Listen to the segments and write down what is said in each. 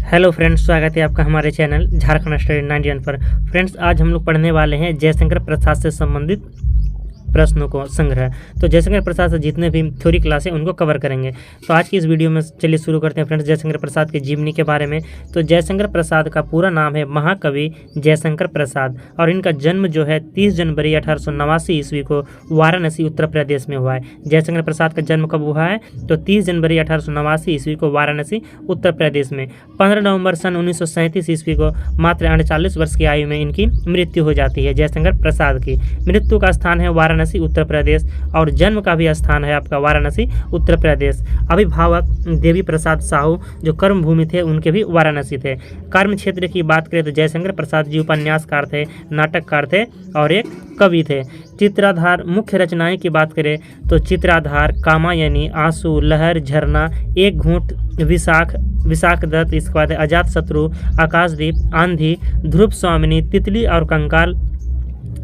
Hello friends, स्वागत है आपका हमारे चैनल झारखंड स्टडी 91 पर। फ्रेंड्स, आज हम लोग पढ़ने वाले हैं जयशंकर प्रसाद से संबंधित प्रश्नों को संग्रह। तो जयशंकर प्रसाद से जितने भी थ्योरी क्लास है उनको कवर करेंगे। तो आज की इस वीडियो में चलिए शुरू करते हैं फ्रेंड्स जयशंकर प्रसाद की जीवनी के बारे में। तो जयशंकर प्रसाद का पूरा नाम है महाकवि जयशंकर प्रसाद और इनका जन्म जो है 30 जनवरी 1889 ईस्वी को वाराणसी उत्तर प्रदेश में हुआ है। जयशंकर प्रसाद का जन्म कब हुआ है? तो 30 जनवरी 1889 ईस्वी को वाराणसी उत्तर प्रदेश में। 15 नवंबर सन 1937 ईस्वी को मात्र 38 वर्ष की आयु में इनकी मृत्यु हो जाती है। जयशंकर प्रसाद की मृत्यु का स्थान है वाराणसी उत्तर प्रदेश और जन्म का भी स्थान है आपका वाराणसी उत्तर प्रदेश। अभिभावक देवी प्रसाद साहू जो कर्म भूमि थे उनके भी वाराणसी थे। कर्म क्षेत्र की बात करें तो जयशंकर प्रसाद जी उपन्यासकार थे, नाटककार थे और एक कवि थे। चित्राधार मुख्य रचनाएं की बात करें तो चित्राधार, कामायनी, आंसू, लहर, झरना, एक घूंट, विशाख दत्त, इसके बाद अजात शत्रु, आकाशदीप, आंधी, ध्रुव स्वामिनी, तितली और कंकाल,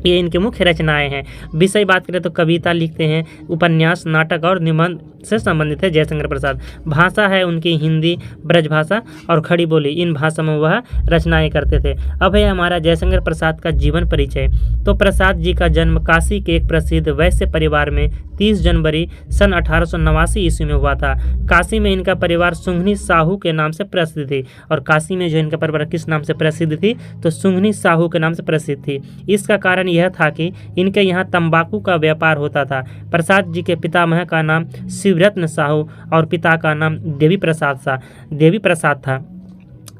ये इनके मुख्य रचनाएं हैं। विषय बात करें तो कविता लिखते हैं, उपन्यास, नाटक और निबंध से संबंधित है जयशंकर प्रसाद। भाषा है उनकी हिंदी, ब्रजभाषा और खड़ी बोली, इन भाषा में वह रचनाएं करते थे। अब है हमारा जयशंकर प्रसाद का जीवन परिचय। तो प्रसाद जी का जन्म काशी के एक प्रसिद्ध वैश्य परिवार में 30 जनवरी सन 1889 ईस्वी में हुआ था। काशी में इनका परिवार सुंघनी साहू के नाम से प्रसिद्ध थी और काशी में जो इनका परिवार किस नाम से प्रसिद्ध थी? तो सुंघनी साहू के नाम से प्रसिद्ध थी। इसका कारण यह था कि इनके यहाँ तंबाकू का व्यापार होता था। प्रसाद जी के पितामह का नाम शिवरत्न साहू और पिता का नाम देवी प्रसाद था।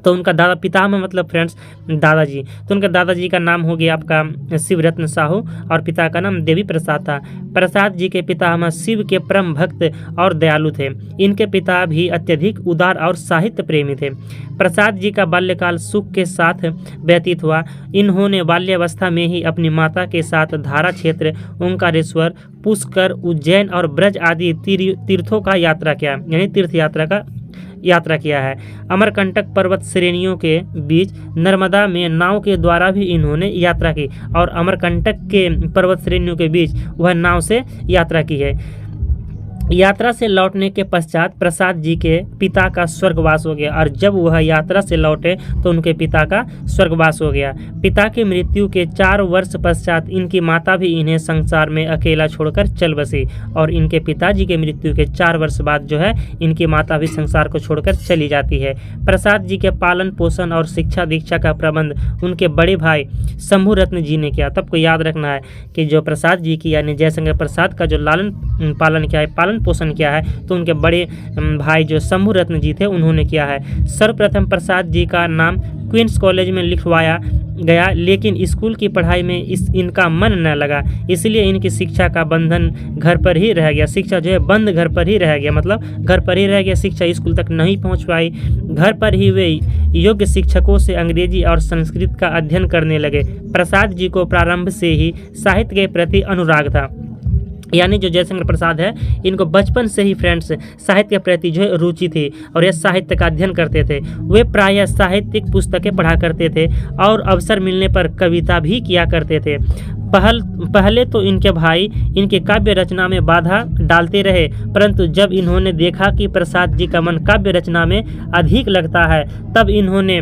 तो उनका दादा, पितामह मतलब फ्रेंड्स दादाजी, तो उनका दादाजी का नाम हो गया आपका शिवरत्न साहू और पिता का नाम देवी प्रसाद था। प्रसाद जी के पितामह शिव के परम भक्त और दयालु थे। इनके पिता भी अत्यधिक उदार और साहित्य प्रेमी थे। प्रसाद जी का बाल्यकाल सुख के साथ व्यतीत हुआ। इन्होंने बाल्यावस्था में ही अपनी माता के साथ धारा क्षेत्र, ओंकारेश्वर, पुष्कर, उज्जैन और ब्रज आदि तीर्थों का यात्रा किया, यानी तीर्थ यात्रा किया है। अमरकंटक पर्वत श्रेणियों के बीच नर्मदा में नाव के द्वारा भी इन्होंने यात्रा की और अमरकंटक के पर्वत श्रेणियों के बीच वह नाव से यात्रा की है। यात्रा से लौटने के पश्चात प्रसाद जी के पिता का स्वर्गवास हो गया और जब वह यात्रा से लौटे तो उनके पिता का स्वर्गवास हो गया। पिता की मृत्यु के 4 वर्ष पश्चात इनकी माता भी इन्हें संसार में अकेला छोड़कर चल बसी और इनके पिताजी के मृत्यु के 4 वर्ष बाद जो है इनकी माता भी संसार को छोड़कर चली जाती है। प्रसाद जी के पालन पोषण और शिक्षा दीक्षा का प्रबंध उनके बड़े भाई शंभू रत्न जी ने किया। तब को याद रखना है कि जो प्रसाद जी की यानी जयशंकर प्रसाद का जो लालन पालन किया है, पालन पोषण किया है, तो उनके बड़े भाई जो शंभू रत्न जी थे उन्होंने किया है। सर्वप्रथम प्रसाद जी का नाम क्वींस कॉलेज में लिखवाया गया, लेकिन स्कूल की पढ़ाई में इनका मन न लगा, इसलिए इनकी शिक्षा का बंधन घर पर ही रह गया। शिक्षा जो है बंद घर पर ही रह गया, मतलब घर पर ही रह गया, शिक्षा स्कूल तक नहीं पहुंच पाई। घर पर ही वे योग्य शिक्षकों से अंग्रेजी और संस्कृत का अध्ययन करने लगे। प्रसाद जी को प्रारंभ से ही साहित्य के प्रति अनुराग था, यानी जो जयशंकर प्रसाद है इनको बचपन से ही फ्रेंड्स साहित्य के प्रति जो है रुचि थी और यह साहित्य का अध्ययन करते थे। वे प्रायः साहित्यिक पुस्तकें पढ़ा करते थे और अवसर मिलने पर कविता भी किया करते थे। पहले तो इनके भाई इनके काव्य रचना में बाधा डालते रहे, परंतु जब इन्होंने देखा कि प्रसाद जी का मन काव्य रचना में अधिक लगता है तब इन्होंने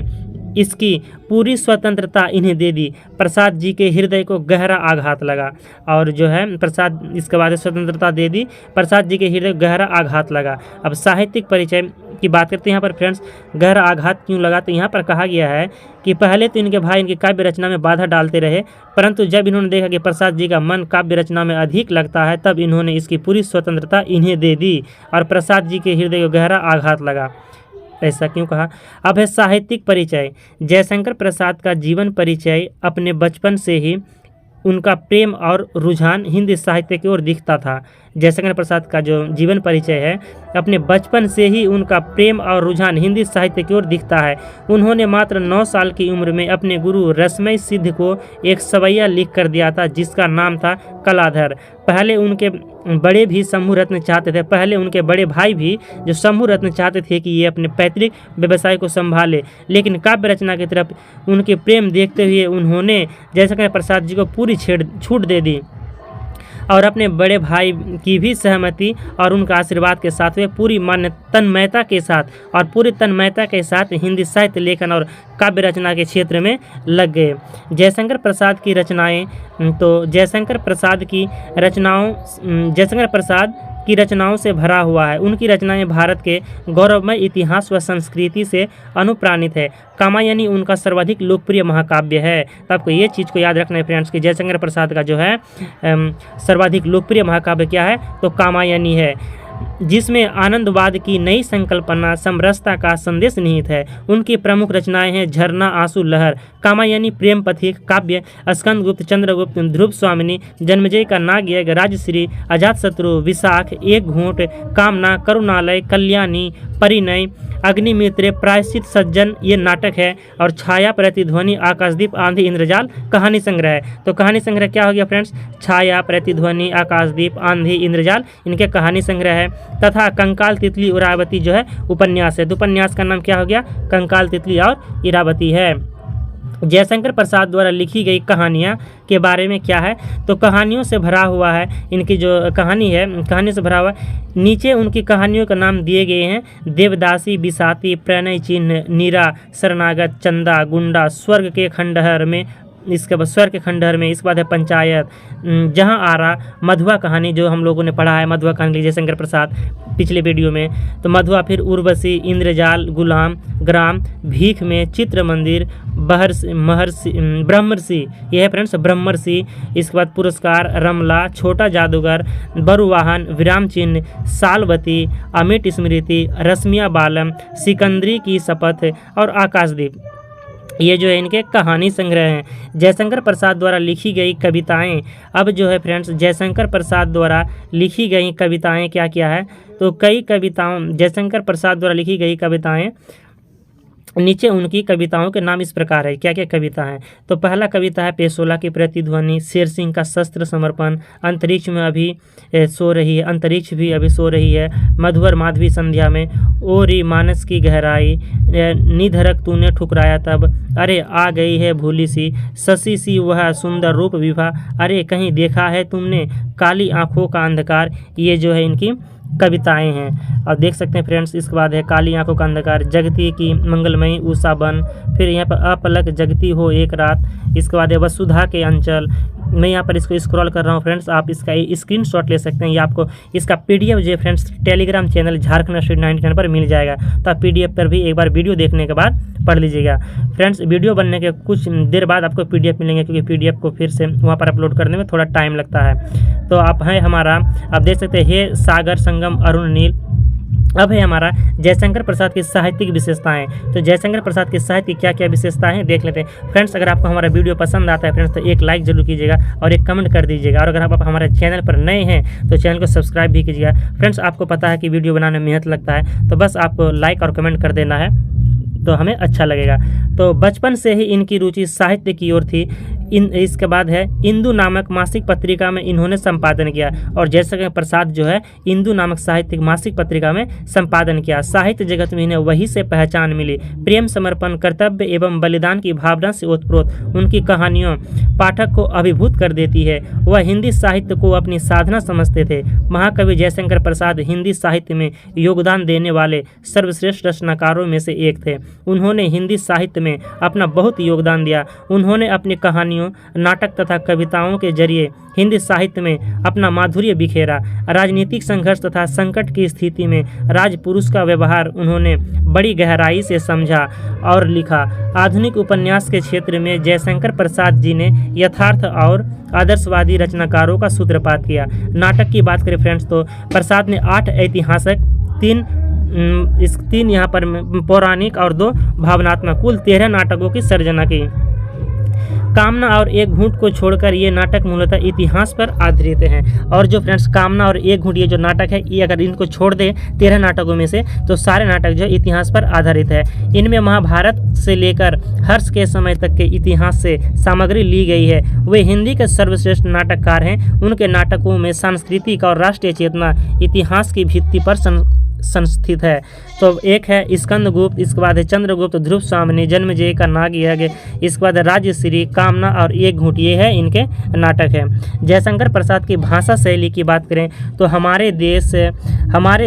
इसकी पूरी स्वतंत्रता इन्हें दे दी। प्रसाद जी के हृदय को गहरा आघात लगा और जो है प्रसाद इसके बाद स्वतंत्रता दे दी, प्रसाद जी के हृदय को गहरा आघात लगा। अब साहित्यिक परिचय की बात करते हैं यहाँ पर फ्रेंड्स, गहरा आघात क्यों लगा? तो यहाँ पर कहा गया है कि पहले तो इनके भाई इनकी काव्य रचना में बाधा डालते रहे, परंतु जब इन्होंने देखा कि प्रसाद जी का मन काव्य रचना में अधिक लगता है तब इन्होंने इसकी पूरी स्वतंत्रता इन्हें दे दी और प्रसाद जी के हृदय को गहरा आघात लगा। ऐसा क्यों कहा? अब है साहित्यिक परिचय। जयशंकर प्रसाद का जीवन परिचय। अपने बचपन से ही उनका प्रेम और रुझान हिंदी साहित्य की ओर दिखता था। जयशंकर प्रसाद का जो जीवन परिचय है, अपने बचपन से ही उनका प्रेम और रुझान हिंदी साहित्य की ओर दिखता है। उन्होंने मात्र 9 साल की उम्र में अपने गुरु रसमय सिद्ध को एक सवैया लिख कर दिया था जिसका नाम था कलाधर। पहले उनके बड़े भी शंभू रत्न चाहते थे, पहले उनके बड़े भाई भी जो शंभू रत्न चाहते थे कि ये अपने पैतृक व्यवसाय को संभाले, लेकिन काव्य रचना की तरफ उनके प्रेम देखते हुए उन्होंने जयशंकर प्रसाद जी को पूरी छूट दे दी और अपने बड़े भाई की भी सहमति और उनका आशीर्वाद के साथ वे पूरी तन्मयता के साथ और पूरी तन्मयता के साथ हिंदी साहित्य लेखन और काव्य रचना के क्षेत्र में लग गए। जयशंकर प्रसाद की रचनाएं तो जयशंकर प्रसाद की रचनाओं से भरा हुआ है। उनकी रचनाएं भारत के गौरवमय इतिहास व संस्कृति से अनुप्राणित है। कामायनी उनका सर्वाधिक लोकप्रिय महाकाव्य है। तो आपको ये चीज़ को याद रखना है फ्रेंड्स कि जयशंकर प्रसाद का जो है सर्वाधिक लोकप्रिय महाकाव्य क्या है, तो कामायनी है, जिसमें आनंदवाद की नई संकल्पना समरसता का संदेश निहित है। उनकी प्रमुख रचनाएं हैं झरना, आंसू, लहर, कामायनी, प्रेम पथिक, काव्य, स्कंदगुप्त, चंद्रगुप्त, ध्रुव स्वामिनी, जन्मेजय का नागयज्ञ, राजश्री, अजातशत्रु, विशाख, एक घूंट, कामना, करुणालय, कल्याणी, परिणय, अग्निमित्र, प्रायश्चित, सज्जन ये नाटक है। और छाया, प्रतिध्वनि, आकाशदीप, आंधी, इंद्रजाल कहानी संग्रह है। तो कहानी संग्रह क्या हो गया फ्रेंड्स, छाया, प्रतिध्वनि, आकाशदीप, आंधी, इंद्रजाल इनके कहानी संग्रह है। तथा कंकाल, तितली, इरावती जो है उपन्यास है। तो उपन्यास का नाम क्या हो गया, कंकाल, तितली और इरावती है। जयशंकर प्रसाद द्वारा लिखी गई कहानियाँ के बारे में क्या है, तो कहानियों से भरा हुआ है। इनकी जो कहानी है कहानी से भरा हुआ है। नीचे उनकी कहानियों का नाम दिए गए हैं, देवदासी, बिसाती, प्रणय चिन्ह, नीरा, शरणागत, चंदा, गुंडा, स्वर्ग के खंडहर में, इसके बाद स्वर्ग के खंडहर में, इसके बाद है पंचायत, जहां आरा, मधुआ कहानी जो हम लोगों ने पढ़ा है, मधुआ कहानी जयशंकर प्रसाद पिछले वीडियो में, तो मधुआ, फिर उर्वशी, इंद्रजाल, गुलाम, ग्राम, भीख में, चित्र मंदिर, ब्रह्मर्षि, यह है फ्रेंड्स ब्रह्मर्षि, इसके बाद पुरस्कार, रमला, छोटा जादूगर, बरुवाहन, विराम चिन्ह, सालवती, अमिट स्मृति, रश्मिया बालम, सिकंदरी की शपथ और आकाशदीप, ये जो है इनके कहानी संग्रह हैं। जयशंकर प्रसाद द्वारा लिखी गई कविताएं, अब जो है फ्रेंड्स जयशंकर प्रसाद द्वारा लिखी गई कविताएं क्या क्या है, तो कई कविताओं जयशंकर प्रसाद द्वारा लिखी गई कविताएं, नीचे उनकी कविताओं के नाम इस प्रकार है। क्या क्या कविता है, तो पहला कविता है पेशोला की प्रतिध्वनि, शेर सिंह का शस्त्र समर्पण, अंतरिक्ष में अभी सो रही है, अंतरिक्ष भी अभी सो रही है, मधुवर माधवी संध्या में, ओ री मानस की गहराई, निधरक तूने ठुकराया तब, अरे आ गई है भूली सी, शशि सी वह सुंदर रूप विभा, अरे कहीं देखा है तुमने, काली आंखों का अंधकार, ये जो है इनकी कविताएं हैं। और देख सकते हैं फ्रेंड्स, इसके बाद है काली आंखों का अंधकार, जगती की मंगलमयी उषा बन, फिर यहाँ पर अपलक जगती हो एक रात, इसके बाद है वसुधा के अंचल। मैं यहाँ पर इसको स्क्रॉल कर रहा हूँ फ्रेंड्स, आप इसका स्क्रीनशॉट ले सकते हैं, या आपको इसका PDF जो है friends Telegram channel Jharkhand study 9 पर मिल जाएगा। तो आप PDF पर भी एक बार वीडियो देखने के बाद पढ़ लीजिएगा फ्रेंड्स। वीडियो बनने के कुछ देर बाद आपको PDF मिलेंगे, क्योंकि PDF को फिर से वहाँ पर अपलोड करने में थोड़ा टाइम लगता है। तो आप हैं हमारा, आप देख सकते हैं, हे सागर संगम अरुण नील। अब है हमारा जयशंकर प्रसाद की साहित्यिक विशेषताएं। तो जयशंकर प्रसाद की साहित्य क्या क्या विशेषताएं हैं देख लेते हैं फ्रेंड्स। अगर आपको हमारा वीडियो पसंद आता है फ्रेंड्स तो एक लाइक जरूर कीजिएगा और एक कमेंट कर दीजिएगा, और अगर आप हमारे चैनल पर नए हैं तो चैनल को सब्सक्राइब भी कीजिएगा फ्रेंड्स। आपको पता है कि वीडियो बनाने में मेहनत लगता है, तो बस आपको लाइक और कमेंट कर देना है तो हमें अच्छा लगेगा। तो बचपन से ही इनकी रुचि साहित्य की ओर थी। इसके बाद है इंदु नामक मासिक पत्रिका में इन्होंने संपादन किया, और जयशंकर प्रसाद जो है इंदु नामक साहित्यिक मासिक पत्रिका में संपादन किया। साहित्य जगत में इन्हें वही से पहचान मिली। प्रेम, समर्पण, कर्तव्य एवं बलिदान की भावना से ओतप्रोत उनकी कहानियों पाठक को अभिभूत कर देती है। वह हिंदी साहित्य को अपनी साधना समझते थे। महाकवि जयशंकर प्रसाद हिंदी साहित्य में योगदान देने वाले सर्वश्रेष्ठ रचनाकारों में से एक थे। उन्होंने हिंदी साहित्य में अपना बहुत योगदान दिया। उन्होंने अपनी कहानियों, नाटक तथा कविताओं के जरिए हिंदी साहित्य में अपना माधुर्य बिखेरा। राजनीतिक संघर्ष तथा संकट की स्थिति में राजपुरुष का व्यवहार उन्होंने बड़ी गहराई से समझा और लिखा। आधुनिक उपन्यास के क्षेत्र में जयशंकर प्रसाद जी ने यथार्थ और आदर्शवादी रचनाकारों का सूत्रपात किया। नाटक की बात करें फ्रेंड्स तो प्रसाद ने 8 ऐतिहासिक, 3 यहाँ पर पौराणिक और 2 भावनात्मक, कुल 13 नाटकों की सर्जना की। कामना और एक घूंट को छोड़कर ये नाटक मूलतः इतिहास पर आधारित हैं। और जो फ्रेंड्स कामना और एक घूंट ये जो नाटक है, ये अगर इनको छोड़ दे 13 नाटकों में से, तो सारे नाटक जो इतिहास पर आधारित है। इनमें महाभारत से लेकर हर्ष के समय तक के इतिहास से सामग्री ली गई है। वे हिंदी के सर्वश्रेष्ठ नाटककार हैं। उनके नाटकों में सांस्कृतिक और राष्ट्रीय चेतना इतिहास की भित्ति पर संस्थित है। तो एक है स्कंदगुप्त, इसके बाद है चंद्रगुप्त, ध्रुव स्वामिनी, जन्मेजय का नागयज्ञ, इसके बाद राजश्री, कामना और एक घूंट, ये है इनके नाटक है। जयशंकर प्रसाद की भाषा शैली की बात करें तो हमारे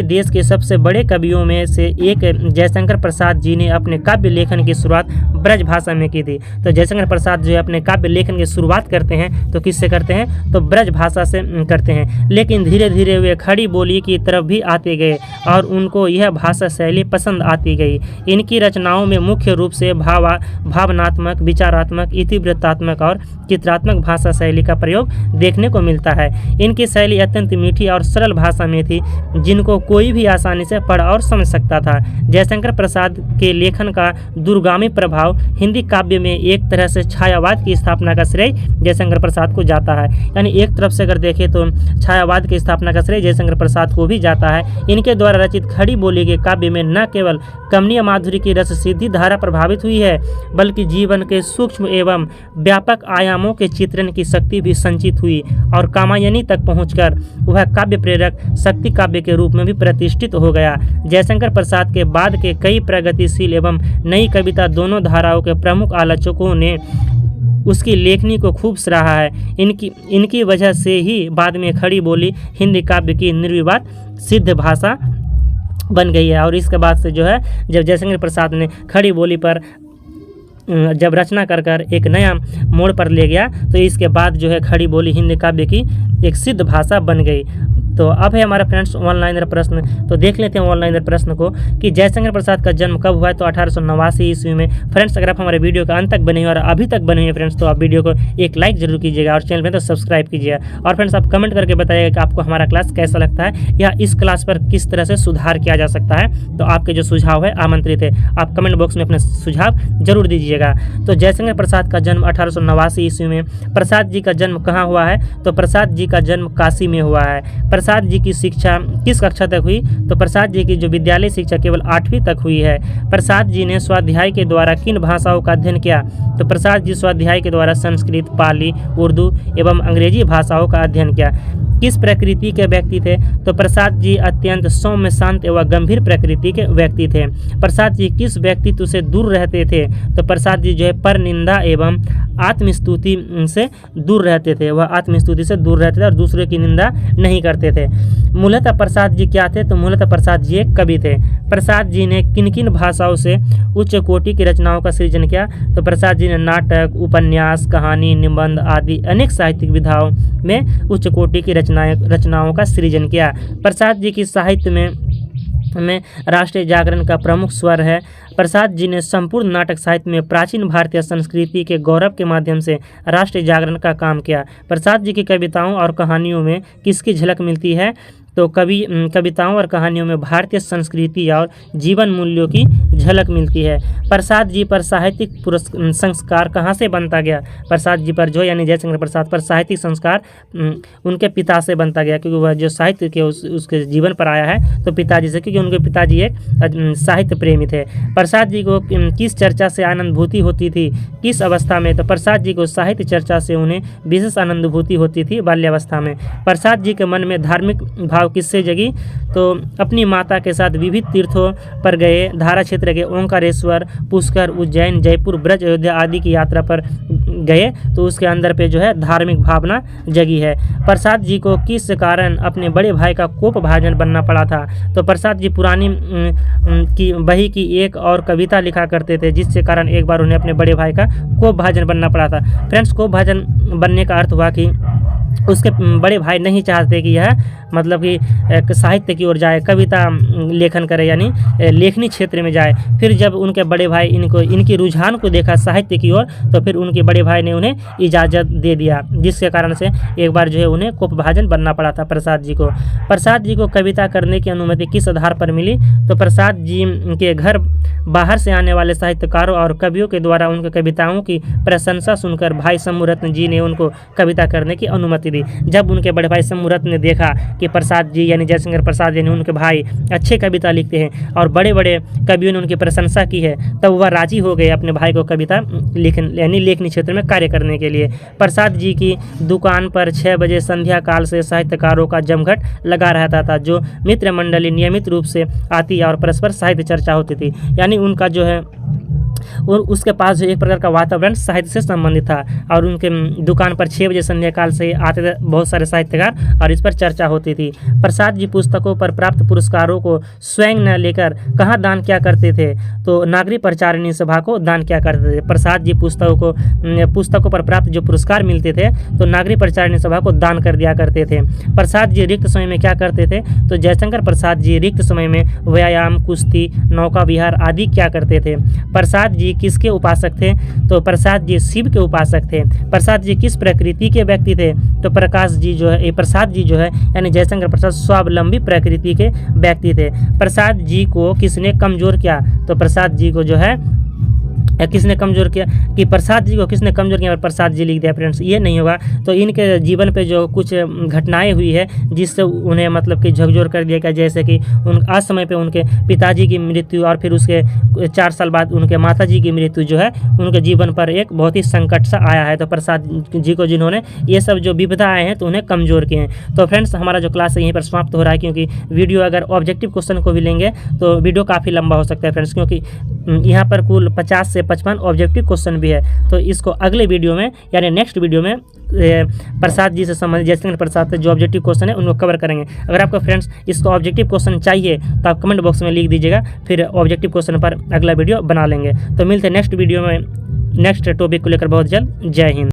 देश के सबसे बड़े कवियों में से एक जयशंकर प्रसाद जी ने अपने काव्य लेखन की शुरुआत ब्रज भाषा में की थी। तो जयशंकर प्रसाद जो है अपने काव्य लेखन की शुरुआत करते हैं तो किससे करते हैं, तो ब्रज भाषा से करते हैं। लेकिन धीरे धीरे वे खड़ी बोली की तरफ भी आते गए और उनको यह भाषा शैली पसंद आती गई। इनकी रचनाओं में मुख्य रूप से भावनात्मक, विचारात्मक, इतिवृत्तात्मक और चित्रात्मक भाषा शैली का प्रयोग देखने को मिलता है। इनकी शैली अत्यंत मीठी और सरल भाषा में थी, जिनको कोई भी आसानी से पढ़ और समझ सकता था। जयशंकर प्रसाद के लेखन का दूरगामी प्रभाव हिंदी काव्य में एक तरह से छायावाद की स्थापना का श्रेय जयशंकर प्रसाद को जाता है। यानी एक तरफ से अगर देखें तो छायावाद की स्थापना का श्रेय जयशंकर प्रसाद को भी जाता है। इनके द्वारा रचित खड़ी बोली के काव्य में न केवल कमनीय माधुरी की रस सिद्धि धारा प्रभावित हुई है, बल्कि जीवन के सूक्ष्म एवं व्यापक आयामों के चित्रण की शक्ति भी संचित हुई और कामायनी तक पहुंचकर वह काव्य प्रेरक शक्ति काव्य के रूप में भी प्रतिष्ठित हो गया। जयशंकर प्रसाद के बाद के कई प्रगतिशील एवं नई कविता दोनों धाराओं के प्रमुख आलोचकों ने उसकी लेखनी को खूब सराहा है। इनकी वजह से ही बाद में खड़ी बोली हिंदी काव्य की निर्विवाद सिद्ध भाषा बन गई है। और इसके बाद से जो है जब जयशंकर प्रसाद ने खड़ी बोली पर जब रचना कर एक नया मोड़ पर ले गया तो इसके बाद जो है खड़ी बोली हिंदी काव्य की एक सिद्ध भाषा बन गई। तो अब है हमारा फ्रेंड्स ऑनलाइन प्रश्न। तो देख लेते हैं ऑनलाइन प्रश्न को कि जयशंकर प्रसाद का जन्म कब हुआ है। तो 1889 ईस्वी में। फ्रेंड्स अगर आप हमारे वीडियो का अंत तक बने हुए और अभी तक बने हुए फ्रेंड्स तो आप वीडियो को एक लाइक जरूर कीजिएगा और चैनल में तो सब्सक्राइब कीजिएगा। और फ्रेंड्स आप कमेंट करके बताइएगा कि आपको हमारा क्लास कैसा लगता है या इस क्लास पर किस तरह से सुधार किया जा सकता है। तो आपके जो सुझाव है आमंत्रित है, आप कमेंट बॉक्स में अपने सुझाव जरूर दीजिएगा। तो जयशंकर प्रसाद का जन्म 1889 ईस्वी में। प्रसाद जी का जन्म कहाँ हुआ है। तो प्रसाद जी का जन्म काशी में हुआ है। प्रसाद जी की शिक्षा किस कक्षा तक हुई। तो प्रसाद जी की जो विद्यालय शिक्षा केवल 8वीं तक हुई है। प्रसाद जी ने स्वाध्याय के द्वारा किन भाषाओं का अध्ययन किया। तो प्रसाद जी स्वाध्याय के द्वारा संस्कृत, पाली, उर्दू एवं अंग्रेजी भाषाओं का अध्ययन किया। किस प्रकृति के व्यक्ति थे। तो प्रसाद जी अत्यंत सौम्य, शांत एवं गंभीर प्रकृति के व्यक्ति थे। प्रसाद जी किस व्यक्तित्व से दूर रहते थे। तो प्रसाद जी जो है पर निंदा एवं आत्मस्तुति से दूर रहते थे। वह आत्मस्तुति से दूर रहते थे और दूसरे की निंदा नहीं करते थे। मूलतः प्रसाद जी क्या थे। तो मूलतः प्रसाद जी एक कवि थे। प्रसाद जी ने किन किन भाषाओं से उच्च कोटि की रचनाओं का सृजन किया। तो प्रसाद जी ने नाटक, उपन्यास, कहानी, निबंध आदि अनेक साहित्यिक विधाओं में उच्च कोटि की रचनाओं का सृजन किया। प्रसाद जी की साहित्य में राष्ट्रीय जागरण का प्रमुख स्वर है। प्रसाद जी ने संपूर्ण नाटक साहित्य में प्राचीन भारतीय संस्कृति के गौरव के माध्यम से राष्ट्रीय जागरण का काम किया। प्रसाद जी की कविताओं और कहानियों में किसकी झलक मिलती है। तो कविताओं और कहानियों में भारतीय संस्कृति और जीवन मूल्यों की झलक मिलती है। प्रसाद जी पर साहित्यिक संस्कार कहाँ से बनता गया। प्रसाद जी पर जो यानी जयशंकर प्रसाद पर साहित्यिक संस्कार उनके पिता से बनता गया, क्योंकि वह जो साहित्य के उसके जीवन पर आया है तो पिताजी से, क्योंकि उनके पिताजी एक साहित्य प्रेमी थे। प्रसाद जी को किस चर्चा से आनंदभूति होती थी, किस अवस्था में। तो प्रसाद जी को साहित्य चर्चा से उन्हें विशेष आनंदभूति होती थी बाल्यावस्था में। प्रसाद जी के मन में धार्मिक भाव किससे जगी। तो अपनी माता के साथ विविध तीर्थों पर गए। धारा क्षेत्र के ओंकारेश्वर, पुष्कर, उज्जैन, जयपुर, ब्रज, अयोध्या आदि की यात्रा पर गए तो उसके अंदर पे जो है धार्मिक भावना जगी है। प्रसाद जी को किस कारण अपने बड़े भाई का कोप भाजन बनना पड़ा था। तो प्रसाद जी पुरानी की बही की एक और कविता लिखा करते थे, जिसके कारण एक बार उन्हें अपने बड़े भाई का कोप भाजन बनना पड़ा था। फ्रेंड्स, कोप भाजन बनने का अर्थ हुआ कि उसके बड़े भाई नहीं चाहते कि यह मतलब कि साहित्य की ओर जाए, कविता लेखन करे, यानी लेखनी क्षेत्र में जाए। फिर जब उनके बड़े भाई इनकी रुझान को देखा साहित्य की ओर, तो फिर उनके बड़े भाई ने उन्हें इजाज़त दे दिया, जिसके कारण से एक बार जो है उन्हें कोपभाजन बनना पड़ा था प्रसाद जी को। प्रसाद जी को कविता करने की अनुमति किस आधार पर मिली। तो प्रसाद जी के घर बाहर से आने वाले साहित्यकारों और कवियों के द्वारा उनके कविताओं की प्रशंसा सुनकर भाई शंभु रत्न जी ने उनको कविता करने की अनुमति दी। जब उनके बड़े भाई शंभु रत्न ने देखा कि कि प्रसाद जी यानी जयशंकर प्रसाद यानी उनके भाई अच्छे कविता लिखते हैं और बड़े बड़े कवियों ने उनकी प्रशंसा की है, तब वह राजी हो गए अपने भाई को कविता यानी लेखनी क्षेत्र में कार्य करने के लिए। प्रसाद जी की दुकान पर 6 बजे संध्या काल से साहित्यकारों का जमघट लगा रहता था, जो मित्र मंडली नियमित रूप से आती और परस्पर साहित्य चर्चा होती थी। यानी उनका जो है और उसके पास जो एक प्रकार का वातावरण साहित्य से संबंधित था और उनके दुकान पर 6 बजे संध्या काल से आते थे बहुत सारे साहित्यकार और इस पर चर्चा होती थी। प्रसाद जी पुस्तकों पर प्राप्त पुरस्कारों को स्वयं न लेकर कहाँ दान क्या करते थे, तो नागरिक प्रचारिणी सभा को दान क्या करते थे। प्रसाद जी पुस्तकों पर प्राप्त जो पुरस्कार मिलते थे तो नागरिक प्रचारिणी सभा को दान कर दिया करते थे। प्रसाद जी रिक्त समय में क्या करते थे, तो जयशंकर प्रसाद जी रिक्त समय में व्यायाम, कुश्ती, नौका विहार आदि क्या करते थे। प्रसाद जी किसके उपासक थे, तो प्रसाद जी शिव के उपासक थे। प्रसाद जी किस प्रकृति के व्यक्ति थे, तो प्रसाद जी जो है यानी जयशंकर प्रसाद स्वावलंबी प्रकृति के व्यक्ति थे। प्रसाद जी को किसने कमजोर किया, तो प्रसाद जी को जो है किसने कमजोर किया कि प्रसाद जी को किसने कमजोर किया और प्रसाद जी लिख दिया फ्रेंड्स, ये नहीं होगा। तो इनके जीवन पे जो कुछ घटनाएं हुई है जिससे उन्हें मतलब कि झकझोर कर दिया गया, जैसे कि आज समय पे उनके पिताजी की मृत्यु और फिर उसके 4 साल बाद उनके माताजी की मृत्यु जो है उनके जीवन पर एक बहुत ही संकट सा आया है। तो प्रसाद जी को जिन्होंने ये सब जो विपदा आए हैं तो उन्हें कमजोर किए हैं। तो फ्रेंड्स हमारा जो क्लास है यहीं पर समाप्त हो रहा है, क्योंकि वीडियो अगर ऑब्जेक्टिव क्वेश्चन को भी लेंगे तो वीडियो काफ़ी लंबा हो सकता है फ्रेंड्स, क्योंकि यहाँ पर कुल 50 से 55 ऑब्जेक्टिव क्वेश्चन भी है। तो इसको अगले वीडियो में यानी नेक्स्ट वीडियो में प्रसाद जी से संबंधित जयशंकर प्रसाद से जो ऑब्जेक्टिव क्वेश्चन है उनको कवर करेंगे। अगर आपको फ्रेंड्स इसको ऑब्जेक्टिव क्वेश्चन चाहिए तो आप कमेंट बॉक्स में लिख दीजिएगा, फिर ऑब्जेक्टिव क्वेश्चन पर अगला वीडियो बना लेंगे। तो मिलते हैं नेक्स्ट वीडियो में नेक्स्ट टॉपिक को लेकर बहुत जल्द। जय हिंद।